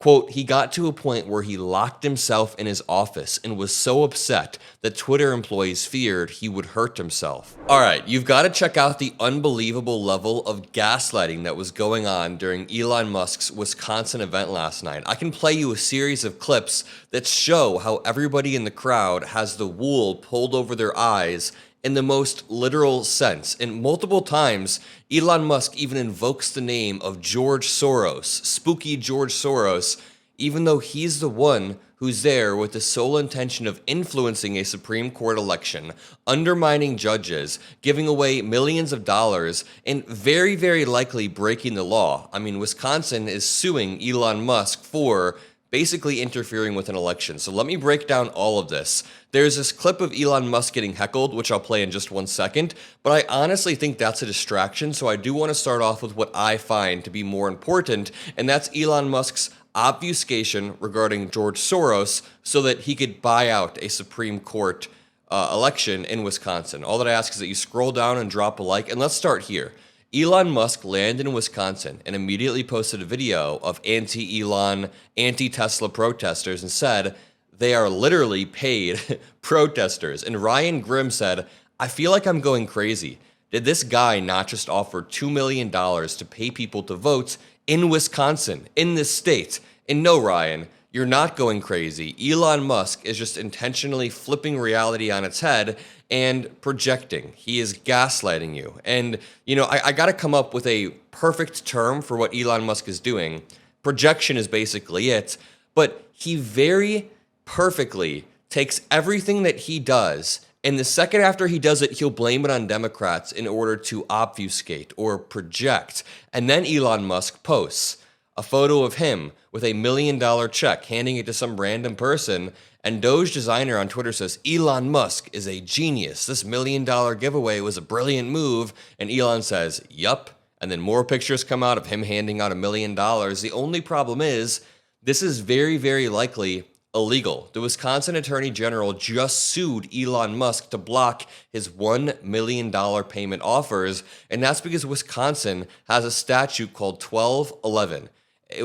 Quote, he got to a point where he locked himself in his office and was so upset that Twitter employees feared he would hurt himself. All right, you've got to check out the unbelievable level of gaslighting that was going on during Elon Musk's Wisconsin event last night. I can play you a series of clips that show how everybody in the crowd has the wool pulled over their eyes in the most literal sense. And multiple times, Elon Musk even invokes the name of George Soros, spooky George Soros, even though he's the one who's there with the sole intention of influencing a Supreme Court election, undermining judges, giving away millions of dollars, and very, very likely breaking the law. I mean, Wisconsin is suing Elon Musk for basically interfering with an election. So let me break down all of this. There's this clip of Elon Musk getting heckled, which I'll play in just 1 second, but I honestly think that's a distraction, so I do want to start off with what I find to be more important, and that's Elon Musk's obfuscation regarding George Soros so that he could buy out a Supreme Court election in Wisconsin. All that I ask is that you scroll down and drop a like, and let's start here. Elon Musk landed in Wisconsin and immediately posted a video of anti-Elon, anti-Tesla protesters and said they are literally paid protesters. And Ryan Grimm said, I feel like I'm going crazy. Did this guy not just offer $2 million to pay people to vote in Wisconsin, in this state? And no, Ryan, you're not going crazy. Elon Musk is just intentionally flipping reality on its head and projecting. He is gaslighting you. And, you know, I got to come up with a perfect term for what Elon Musk is doing. Projection is basically it. But he very perfectly takes everything that he does, and the second after he does it, he'll blame it on Democrats in order to obfuscate or project. And then Elon Musk posts a photo of him with $1 million check, handing it to some random person, and Doge designer on Twitter says, Elon Musk is a genius. This $1 million giveaway was a brilliant move. And Elon says, yup. And then more pictures come out of him handing out $1 million. The only problem is, this is very, very likely illegal. The Wisconsin Attorney General just sued Elon Musk to block his $1 million payment offers. And that's because Wisconsin has a statute called 1211,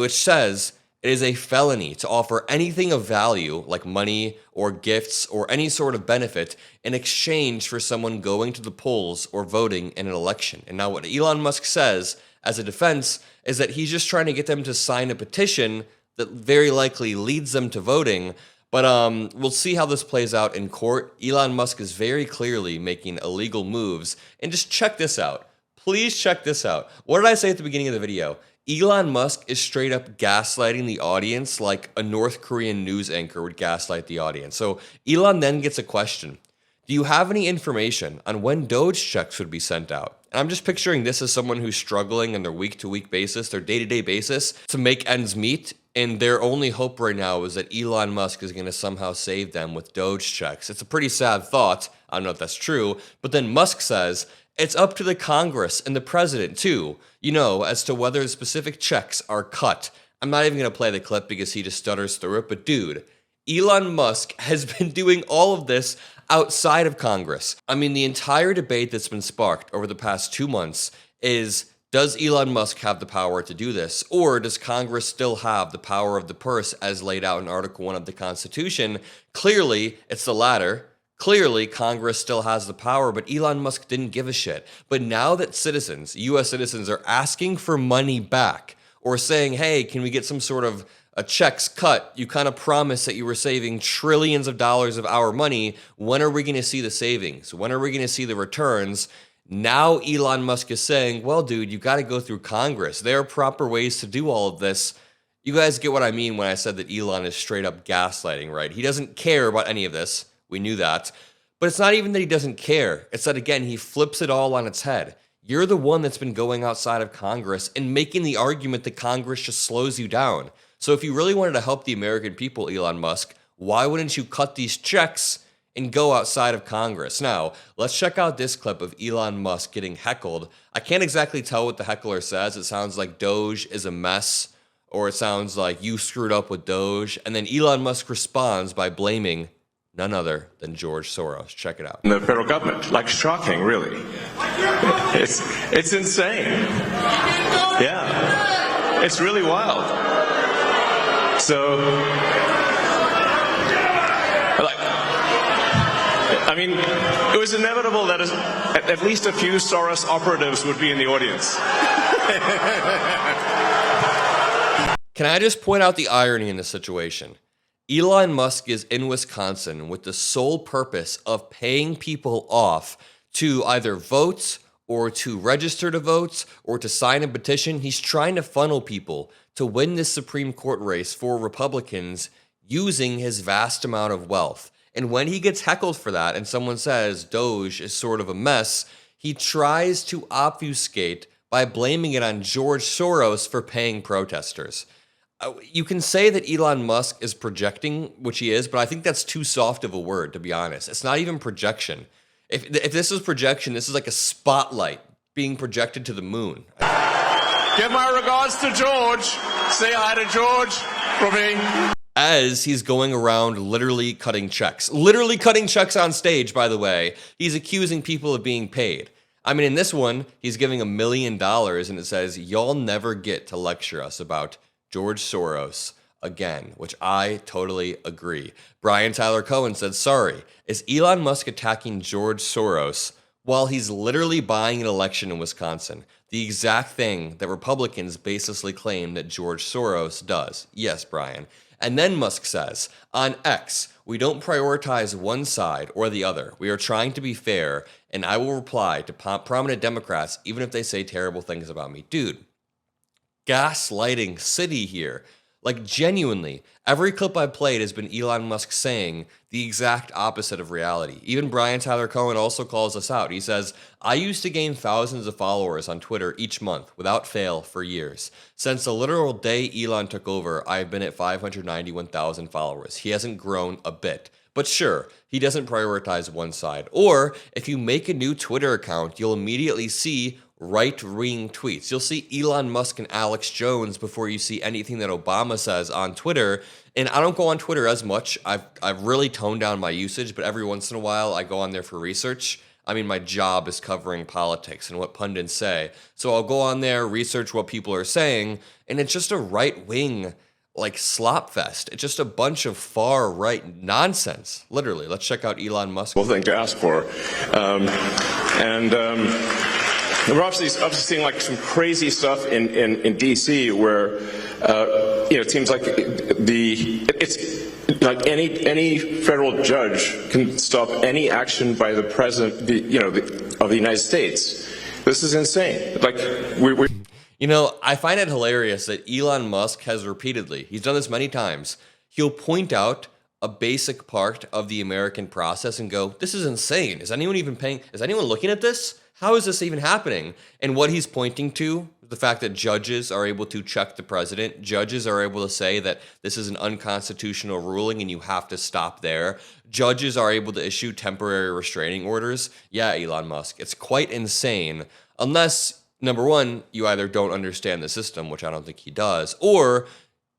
which says it is a felony to offer anything of value, like money or gifts or any sort of benefit, in exchange for someone going to the polls or voting in an election. And now what Elon Musk says as a defense is that he's just trying to get them to sign a petition that very likely leads them to voting. But we'll see how this plays out in court. Elon Musk is very clearly making illegal moves. And just check this out. Please check this out. What did I say at the beginning of the video? Elon Musk is straight up gaslighting the audience like a North Korean news anchor would gaslight the audience. So Elon then gets a question. Do you have any information on when Doge checks would be sent out? And I'm just picturing this as someone who's struggling on their week-to-week basis, their day-to-day basis, to make ends meet. And their only hope right now is that Elon Musk is going to somehow save them with Doge checks. It's a pretty sad thought. I don't know if that's true. But then Musk says, it's up to the Congress and the president, too, you know, as to whether specific checks are cut. I'm not even going to play the clip because he just stutters through it. But dude, Elon Musk has been doing all of this outside of Congress. I mean, the entire debate that's been sparked over the past 2 months is, does Elon Musk have the power to do this? Or does Congress still have the power of the purse as laid out in Article 1 of the Constitution? Clearly, it's the latter. Clearly, Congress still has the power, but Elon Musk didn't give a shit. But now that citizens, U.S. citizens, are asking for money back or saying, hey, can we get some sort of a checks cut? You kind of promised that you were saving trillions of dollars of our money. When are we going to see the savings? When are we going to see the returns? Now Elon Musk is saying, well, dude, you got to go through Congress. There are proper ways to do all of this. You guys get what I mean when I said that Elon is straight up gaslighting, right? He doesn't care about any of this. We knew that. But it's not even that he doesn't care. It's that, again, he flips it all on its head. You're the one that's been going outside of Congress and making the argument that Congress just slows you down. So if you really wanted to help the American people, Elon Musk, why wouldn't you cut these checks and go outside of Congress? Now, let's check out this clip of Elon Musk getting heckled. I can't exactly tell what the heckler says. It sounds like Doge is a mess, or it sounds like you screwed up with Doge. And then Elon Musk responds by blaming none other than George Soros. Check it out. The federal government, like, shocking, really. It's insane. Yeah, it's really wild. So, like, I mean, it was inevitable that at least a few Soros operatives would be in the audience. Can I just point out the irony in this situation? Elon Musk is in Wisconsin with the sole purpose of paying people off to either vote or to register to vote or to sign a petition. He's trying to funnel people to win this Supreme Court race for Republicans using his vast amount of wealth. And when he gets heckled for that and someone says Doge is sort of a mess, he tries to obfuscate by blaming it on George Soros for paying protesters. You can say that Elon Musk is projecting, which he is, but I think that's too soft of a word, to be honest. It's not even projection. If this is projection, this is like a spotlight being projected to the moon. Give my regards to George. Say hi to George for me. As he's going around literally cutting checks. Literally cutting checks on stage, by the way. He's accusing people of being paid. I mean, in this one, he's giving $1 million, and it says, y'all never get to lecture us about George Soros again, which I totally agree. Brian Tyler Cohen said, sorry, is Elon Musk attacking George Soros while he's literally buying an election in Wisconsin? The exact thing that Republicans baselessly claim that George Soros does. Yes, Brian. And then Musk says, on X, we don't prioritize one side or the other. We are trying to be fair, and I will reply to prominent Democrats even if they say terrible things about me. Dude, gaslighting city here. Like, genuinely, every clip I played has been Elon Musk saying the exact opposite of reality. Even Brian Tyler Cohen also calls us out. He says, I used to gain thousands of followers on Twitter each month without fail for years. Since the literal day Elon took over, I've been at 591,000 followers. He hasn't grown a bit. But sure, he doesn't prioritize one side. Or if you make a new Twitter account, you'll immediately see right-wing tweets. You'll see Elon Musk and Alex Jones before you see anything that Obama says on Twitter. And I don't go on Twitter as much. I've really toned down my usage, but every once in a while I go on there for research. I mean, my job is covering politics and what pundits say. So I'll go on there, research what people are saying, and it's just a right-wing like slop fest. It's just a bunch of far right nonsense. Literally. Let's check out Elon Musk. Well, thing to ask for. We're obviously seeing like some crazy stuff in D.C. where it seems like it's like any federal judge can stop any action by the president, of the United States. This is insane. Like we. You know, I find it hilarious that Elon Musk has repeatedly, he's done this many times, he'll point out a basic part of the American process and go, this is insane. Is anyone looking at this? How is this even happening? And what he's pointing to, the fact that judges are able to check the president, judges are able to say that this is an unconstitutional ruling and you have to stop there. Judges are able to issue temporary restraining orders. Yeah, Elon Musk, it's quite insane. Unless, number one, you either don't understand the system, which I don't think he does, or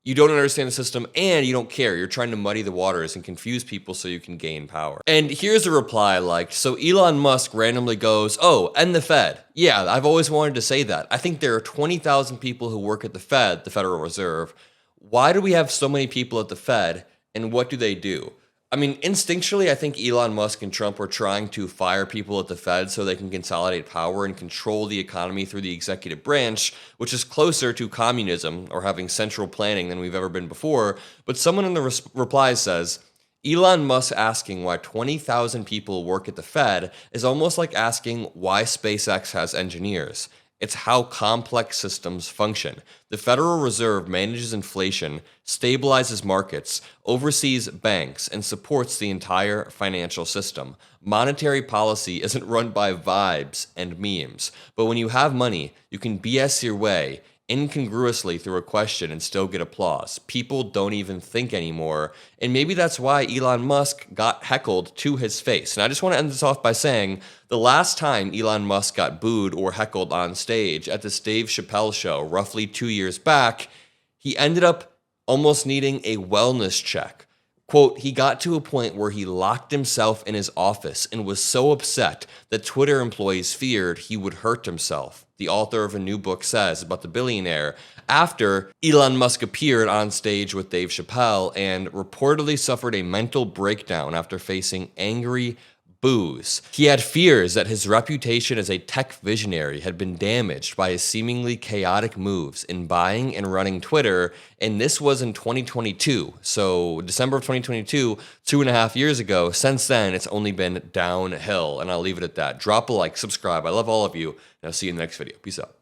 you don't understand the system and you don't care. You're trying to muddy the waters and confuse people so you can gain power. And here's a reply so Elon Musk randomly goes, oh, and the Fed. Yeah, I've always wanted to say that. I think there are 20,000 people who work at the Fed, the Federal Reserve. Why do we have so many people at the Fed and what do they do? I mean, instinctually, I think Elon Musk and Trump are trying to fire people at the Fed so they can consolidate power and control the economy through the executive branch, which is closer to communism or having central planning than we've ever been before. But someone in the reply says, Elon Musk asking why 20,000 people work at the Fed is almost like asking why SpaceX has engineers. It's how complex systems function. The Federal Reserve manages inflation, stabilizes markets, oversees banks, and supports the entire financial system. Monetary policy isn't run by vibes and memes, but when you have money, you can BS your way incongruously through a question and still get applause. People don't even think anymore, and maybe that's why Elon Musk got heckled to his face. And I just want to end this off by saying the last time Elon Musk got booed or heckled on stage at this Dave Chappelle show roughly 2 years back, he ended up almost needing a wellness check. Quote, he got to a point where he locked himself in his office and was so upset that Twitter employees feared he would hurt himself, the author of a new book says about the billionaire, after Elon Musk appeared on stage with Dave Chappelle and reportedly suffered a mental breakdown after facing angry boos. He had fears that his reputation as a tech visionary had been damaged by his seemingly chaotic moves in buying and running Twitter, and this was in 2022. So December of 2022, 2.5 years ago. Since then, it's only been downhill, and I'll leave it at that. Drop a like, subscribe. I love all of you, and I'll see you in the next video. Peace out.